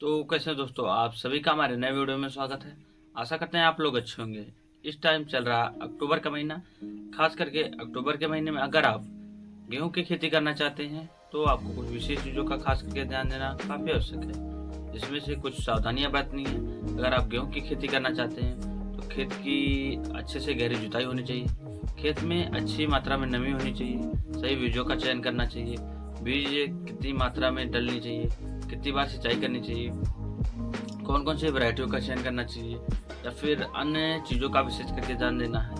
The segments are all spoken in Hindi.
तो कैसे हैं दोस्तों, आप सभी का हमारे नए वीडियो में स्वागत है। आशा करते हैं आप लोग अच्छे होंगे। इस टाइम चल रहा अक्टूबर का महीना, खास करके अक्टूबर के महीने में अगर आप गेहूं की खेती करना चाहते हैं तो आपको कुछ विशेष चीज़ों का खास करके ध्यान देना काफ़ी आवश्यक है, जिसमें से कुछ सावधानियां बरतनी है। अगर आप गेहूं की खेती करना चाहते हैं तो खेत की अच्छे से गहरी जुताई होनी चाहिए, खेत में अच्छी मात्रा में नमी होनी चाहिए, सही बीजों का चयन करना चाहिए, बीज कितनी मात्रा में डलनी चाहिए, कितनी बार सिंचाई करनी चाहिए, कौन कौन सी वैरायटियों का चयन करना चाहिए या फिर अन्य चीज़ों का विशेष करके ध्यान देना है।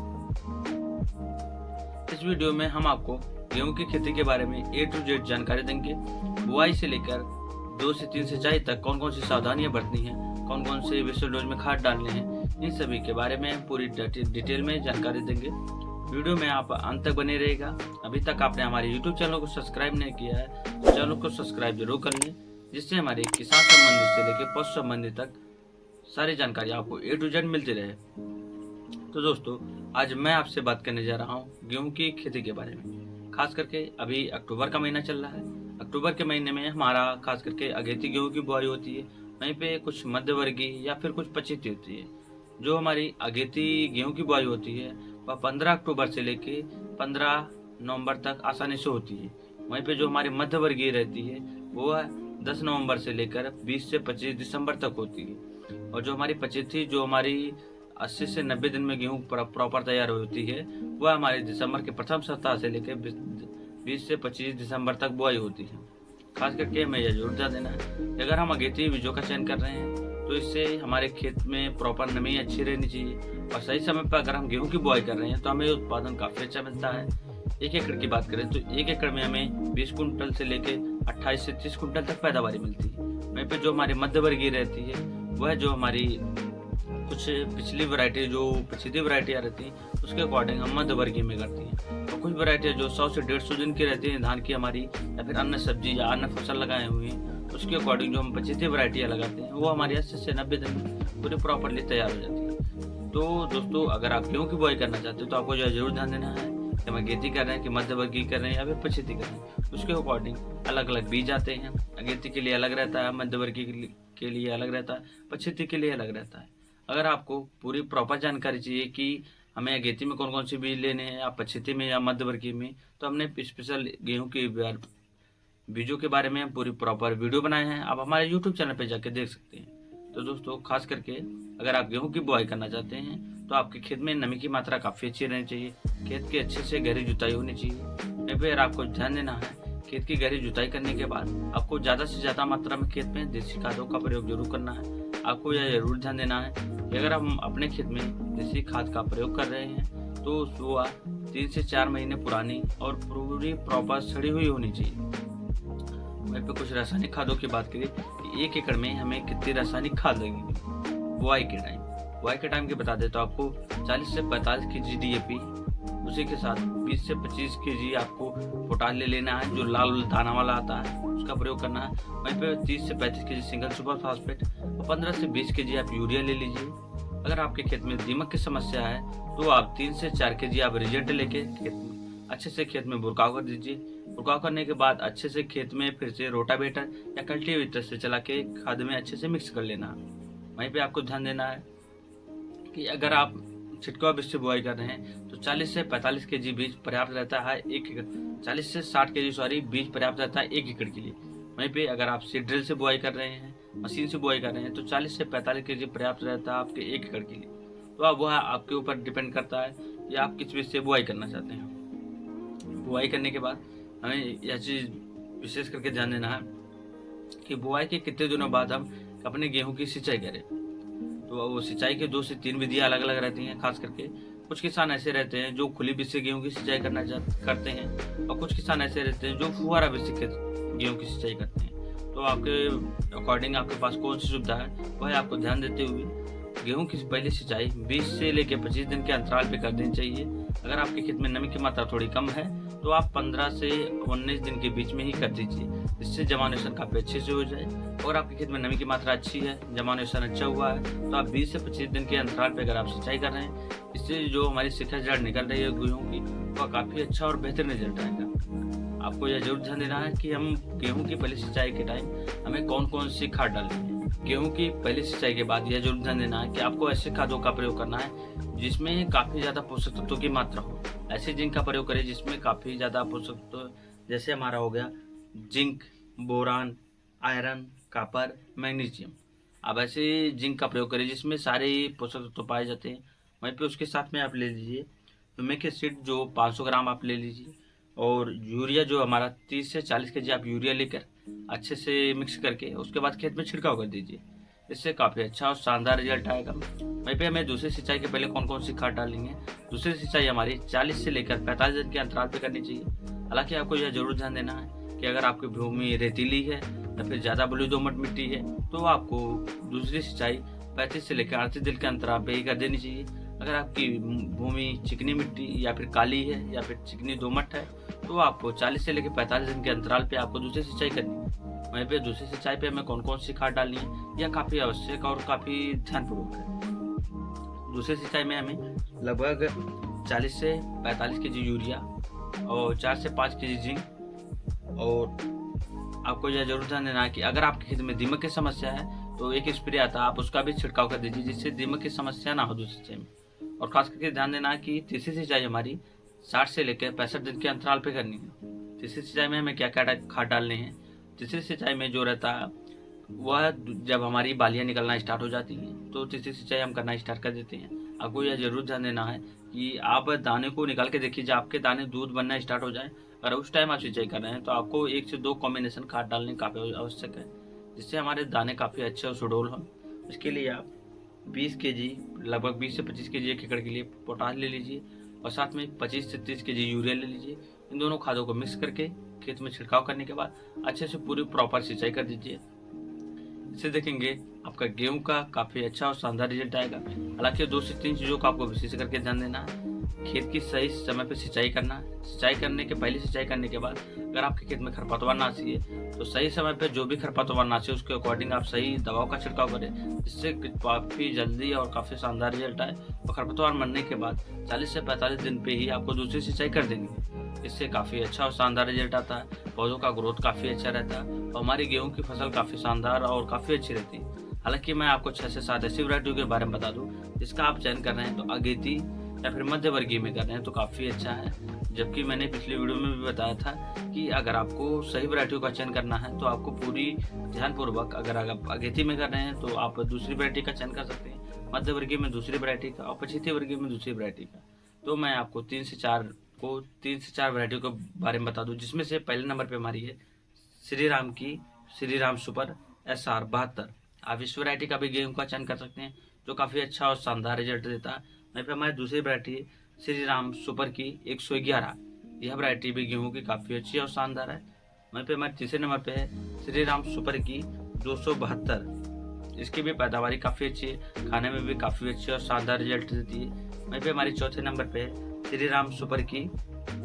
इस वीडियो में हम आपको गेहूं की खेती के बारे में A to Z जानकारी देंगे। बुआई से लेकर 2 से 3 सिंचाई तक कौन कौन सी सावधानियां बरतनी हैं, कौन कौन से विशेष डोज में खाद डालने हैं, इन सभी के बारे में पूरी डिटेल में जानकारी देंगे। वीडियो में आप अंत तक बने रहेगा। अभी तक आपने हमारे YouTube चैनल को सब्सक्राइब नहीं किया है तो चैनल को सब्सक्राइब जरूर कर लें, जिससे हमारे किसान संबंधित से लेकर पशु संबंधित तक सारी जानकारी आपको A to Z मिलती रहे। तो दोस्तों, आज मैं आपसे बात करने जा रहा हूँ गेहूं की खेती के बारे में। खास करके अभी अक्टूबर का महीना चल रहा है। अक्टूबर के महीने में हमारा खास करके अगेती गेहूं की बुआई होती है। वहीं पे कुछ मध्यवर्गीय या फिर कुछ पछेती होती है। जो हमारी अगेती गेहूं की बुआई होती है वह 15 अक्टूबर से लेके 15 नवंबर तक आसानी से होती है। वहीं पे जो हमारी मध्यवर्गीय रहती है वो 10 नवंबर से लेकर 20 से 25 दिसंबर तक होती है। और जो हमारी पछेती, जो हमारी 80 से 90 दिन में गेहूं प्रॉपर तैयार होती है, वह हमारे दिसंबर के प्रथम सप्ताह से लेकर 20 से 25 दिसंबर तक बुआई होती है। खास करके हमें यह जरूर ध्यान देना है कि अगर हम अगेती बीजों का चयन कर रहे हैं तो इससे हमारे खेत में प्रॉपर नमी अच्छी रहनी चाहिए और सही समय पर अगर हम गेहूं की बुआई कर रहे हैं तो हमें उत्पादन काफी अच्छा मिलता है। 1 एकड़ की बात करें तो 1 एकड़ में हमें 20 कुंटल से लेकर 28 से 30 कुंटल तक पैदावारी मिलती है। वहीं पे जो हमारी मध्यवर्गीय रहती है वह जो हमारी कुछ पिछली वैरायटी, जो पछेती वैरायटियाँ रहती हैं उसके अकॉर्डिंग हम मध्यवर्गीय में करती हैं। और कुछ वैरायटियाँ जो 100 से 150 दिन की रहती हैं धान की हमारी, या फिर अन्य सब्जी या अन्य फसल लगाए हुए हैं, उसके अकॉर्डिंग जो हम पछेती वैरायटियाँ लगाते हैं वो हमारी 80 से 90 दिन में पूरी प्रॉपरली तैयार हो जाती है। तो दोस्तों, अगर आप गेहूँ की बुआई करना चाहते हो तो आपको जो जरूर ध्यान देना है कि हम अगेती कर रहे हैं कि मध्यवर्गीय कर रहे हैं या फिर पछेती कर रहे हैं। उसके अकॉर्डिंग अलग अलग बीज आते हैं। अगेती के लिए अलग रहता है, मध्यवर्गीय के लिए अलग रहता है, पछेती के लिए अलग रहता है। अगर आपको पूरी प्रॉपर जानकारी चाहिए कि हमें अगेती में कौन कौन से बीज लेने हैं या पछेती में या मध्यवर्गीय में, तो हमने स्पेशल गेहूं के बीजों के बारे में पूरी प्रॉपर वीडियो बनाए हैं, आप हमारे यूट्यूब चैनल पे जाके देख सकते हैं। तो दोस्तों, खास करके अगर आप गेहूं की बुआई करना चाहते हैं तो आपके खेत में नमी की मात्रा काफ़ी अच्छी रहनी चाहिए, खेत की अच्छे से गहरी जुताई होनी चाहिए। फिर आपको ध्यान देना है, खेत की गहरी जुताई करने के बाद आपको ज़्यादा से ज़्यादा मात्रा में खेत में देसी खादों का प्रयोग जरूर करना है। आपको यह जरूर ध्यान देना है कि अगर हम अपने खेत में देसी खाद का प्रयोग कर रहे हैं तो वह 3 से 4 महीने पुरानी और पूरी प्रॉपर सड़ी हुई होनी चाहिए। वहीं पे कुछ रासायनिक खादों की बात करें कि 1 एकड़ में हमें कितनी रासायनिक खाद लगेगी बुआई के टाइम की बता दें तो आपको 40 से 45 केजी DAP, उसी के साथ 20 से 25 केजी आपको पोटाश ले लेना है, जो लाल दाना वाला आता है उसका प्रयोग करना है। वहीं पे 30 से 35 केजी सिंगल सुपर फास्फेट और 15 से 20 केजी आप यूरिया ले लीजिए। अगर आपके खेत में दीमक की समस्या है तो आप 3 से 4 केजी आप रिजेंट लेके अच्छे से खेत में बुरकाव कर दीजिए। बुरकाव करने के बाद अच्छे से खेत में फिर से रोटावेटर या कल्टीवेटर से चला के खाद में अच्छे से मिक्स कर लेना। वहीं पे आपको ध्यान देना है कि अगर आप छिटकाव बीज से बुआई कर रहे हैं तो 40 से 45 केजी बीज पर्याप्त रहता है 1 एकड़, 40 से 60 केजी बीज पर्याप्त रहता है 1 एकड़ के लिए। वहीं पे अगर आप सीड ड्रिल से बुआई कर रहे हैं, मशीन से बुआई कर रहे हैं तो 40 से 45 केजी पर्याप्त रहता है आपके 1 एकड़ के लिए। तो अब वह आपके ऊपर डिपेंड करता है कि आप किस बीज से बुआई करना चाहते हैं। बुआई करने के बाद हमें यह चीज़ विशेष करके ध्यान देना है कि बुआई के कितने दिनों बाद हम अपने गेहूं की सिंचाई करें। तो वो सिंचाई के 2 से 3 विधियां अलग अलग रहती हैं। खास करके कुछ किसान ऐसे रहते हैं जो खुली बीज से गेहूं की सिंचाई करते हैं और कुछ किसान ऐसे रहते हैं जो फुहारा बीज से गेहूं की सिंचाई करते हैं। तो आपके अकॉर्डिंग आपके पास कौन सी सुविधा है वह आपको ध्यान देते हुए गेहूं की पहली सिंचाई 20 से लेकर 25 दिन के अंतराल पे कर देनी चाहिए। अगर आपके खेत में नमी की मात्रा थोड़ी कम है तो आप 15 से 19 दिन के बीच में ही कर दीजिए, जिससे जर्मिनेशन काफ़ी अच्छे से हो जाए। और आपके खेत में नमी की मात्रा अच्छी है, जर्मिनेशन अच्छा हुआ है, तो आप 20 से 25 दिन के अंतराल पे अगर आप सिंचाई कर रहे हैं, इससे जो हमारी शिखर जड़ निकल रही है गेहूँ की वह काफ़ी अच्छा और बेहतर रिजल्ट आएगा। आपको यह जरूर ध्यान देना है कि हम गेहूँ की पहली सिंचाई के टाइम हमें कौन कौन सी खाद डालनी है। गेहूं की पहली सिंचाई के बाद यह जरूर ध्यान देना है कि आपको ऐसे खादों का प्रयोग करना है जिसमें काफ़ी ज़्यादा पोषक तत्वों की मात्रा हो। ऐसे जिंक का प्रयोग करें जिसमें काफ़ी ज़्यादा पोषक तत्व, जैसे हमारा हो गया zinc, boron, iron, copper, magnesium. अब ऐसे जिंक का प्रयोग करें जिसमें सारे पोषक तत्व पाए जाते हैं। वहीं पे उसके साथ में आप ले लीजिए ह्यूमिक एसिड जो 500 ग्राम आप ले लीजिए, और यूरिया जो हमारा 30 से 40 केजी आप यूरिया लेकर अच्छे से मिक्स करके उसके बाद खेत में छिड़काव कर दीजिए। इससे काफ़ी अच्छा और शानदार रिजल्ट आएगा। वहीं पे हमें दूसरी सिंचाई के पहले कौन कौन सी खाद डालनी है, दूसरी सिंचाई हमारी 40 से लेकर 45 दिन के अंतराल पे करनी चाहिए। हालांकि आपको यह जरूर ध्यान देना है कि अगर आपकी भूमि रेतीली है या फिर ज़्यादा बलुई दोमट मिट्टी है तो आपको दूसरी सिंचाई 35 से लेकर 38 दिन के अंतराल पे ही कर देनी चाहिए। अगर आपकी भूमि चिकनी मिट्टी या फिर काली है या फिर चिकनी दोमट है तो आपको 40 से लेकर 45 दिन के अंतराल पे आपको दूसरी सिंचाई करनी है। वहीं पे दूसरी सिंचाई पे हमें कौन कौन सी खाद डालनी है यह काफ़ी आवश्यक और काफ़ी ध्यानपूर्वक है। दूसरी सिंचाई में हमें लगभग 40 से 45 केजी यूरिया और 4 से 5 केजी जिंक, और आपको यह जरूर ध्यान देना है कि अगर आपके खेत में दीमक की समस्या है तो एक स्प्रे आता है, आप उसका भी छिड़काव कर दीजिए जिससे दीमक की समस्या ना हो दूसरी सिंचाई में। और खास करके ध्यान देना है कि तीसरी सिंचाई हमारी 60 से लेकर 65 दिन के अंतराल पे करनी है। तीसरी सिंचाई में हमें क्या क्या खाद डालने हैं, तीसरी सिंचाई में जो रहता है वह जब हमारी बालियाँ निकलना स्टार्ट हो जाती हैं तो तीसरी सिंचाई हम करना स्टार्ट कर देते हैं। आपको यह जरूर ध्यान देना है कि आप दाने को निकाल के देखिए, जब आपके दाने दूध बनना स्टार्ट हो जाए, अगर उस टाइम आप सिंचाई कर रहे हैं तो आपको 1 से 2 कॉम्बिनेशन खाद डालने काफ़ी आवश्यक है जिससे हमारे दाने काफ़ी अच्छे और सुडौल हों। इसके लिए आप 20 केजी, लगभग 20 से 25 केजी एक एकड़ के लिए पोटाश ले लीजिए और साथ में 25 से 30 केजी यूरिया ले लीजिए। इन दोनों खादों को मिक्स करके खेत में छिड़काव करने के बाद अच्छे से पूरी प्रॉपर सिंचाई कर दीजिए। इससे देखेंगे आपका गेहूं का काफ़ी अच्छा और शानदार रिजल्ट आएगा। हालांकि 2 से 3 चीज़ों का आपको विशेष करके ध्यान देना है। खेत की सही समय पे सिंचाई करना, सिंचाई करने के पहले सिंचाई करने के बाद अगर आपके खेत में खरपतवार नाशी है तो सही समय पे जो भी खरपतवार नाशी है उसके अकॉर्डिंग आप सही दवाओं का छिड़काव करें जिससे काफ़ी जल्दी और काफ़ी शानदार रिजल्ट आए। और खरपतवार मरने के बाद 40 से 45 दिन पे ही आपको दूसरी सिंचाई कर देनी है। इससे काफ़ी अच्छा और शानदार रिजल्ट आता है, पौधों का ग्रोथ काफ़ी अच्छा रहता है और हमारी गेहूँ की फसल काफ़ी शानदार और काफ़ी अच्छी रहती है। हालांकि मैं आपको 6 से 7 ऐसी वैरायटियों के बारे में बता दूं जिसका आप चयन कर रहे हैं तो अगेती या फिर मध्य वर्गीय में कर रहे हैं तो काफ़ी अच्छा है। जबकि मैंने पिछले वीडियो में भी बताया था कि अगर आपको सही वैरायटियों का चयन करना है तो आपको पूरी ध्यानपूर्वक, अगर आप अगेती में कर रहे हैं तो आप दूसरी वैरायटी का चयन कर सकते हैं, मध्य वर्गीय में दूसरी वैरायटी का और पछिती वर्गीय में दूसरी वैरायटी का। तो मैं आपको 3 से 4 वैरायटियों के बारे में बता दूं जिसमें से पहले नंबर पर हमारी है श्रीराम की श्रीराम सुपर SR 72। आप इस वैरायटी का भी गेहूं का चयन कर सकते हैं जो काफ़ी अच्छा और शानदार रिजल्ट देता है। वहीं पे हमारी दूसरी वैरायटी है श्रीराम सुपर की 111। यह वैरायटी भी गेहूं की काफ़ी अच्छी और शानदार है। वहीं पे हमारे तीसरे नंबर पे है श्रीराम सुपर की 272। इसकी भी पैदावारी काफ़ी अच्छी है, खाने में भी काफ़ी अच्छी और शानदार रिजल्ट देती है। वहीं पे हमारी चौथे नंबर पे है श्रीराम सुपर की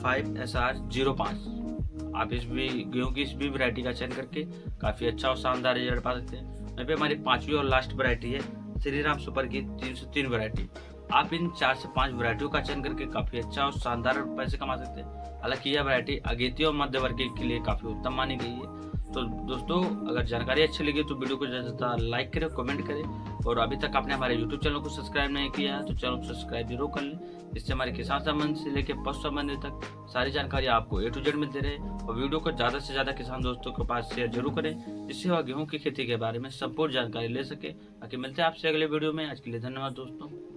5SR 05। आप इस भी गेहूं की इस भी वैरायटी का चयन करके काफ़ी अच्छा और शानदार रिजल्ट पा सकते हैं। वहीं पे हमारी 5वीं और लास्ट वैरायटी है श्रीराम सुपर की 303 वैरायटी। आप इन 4 से 5 वैरायटियों का चयन करके काफ़ी अच्छा और शानदार पैसे कमा सकते हैं। हालांकि यह वैरायटी अगेती और मध्य वर्गीय के लिए काफ़ी उत्तम मानी गई है। तो दोस्तों, अगर जानकारी अच्छी लगी तो वीडियो को ज़्यादा से ज़्यादा लाइक करें, कमेंट करें, और अभी तक आपने हमारे यूट्यूब चैनल को सब्सक्राइब नहीं किया है तो चैनल को सब्सक्राइब जरूर कर लें, जिससे हमारे किसान संबंध से लेकर पशु संबंधी तक सारी जानकारी आपको A to Z मिलती रहे। और वीडियो को ज़्यादा से ज़्यादा किसान दोस्तों के पास शेयर जरूर करें जिससे वह गेहूँ की खेती के बारे में संपूर्ण जानकारी ले सके। बाकी मिलते हैं आपसे अगले वीडियो में। आज के लिए धन्यवाद दोस्तों।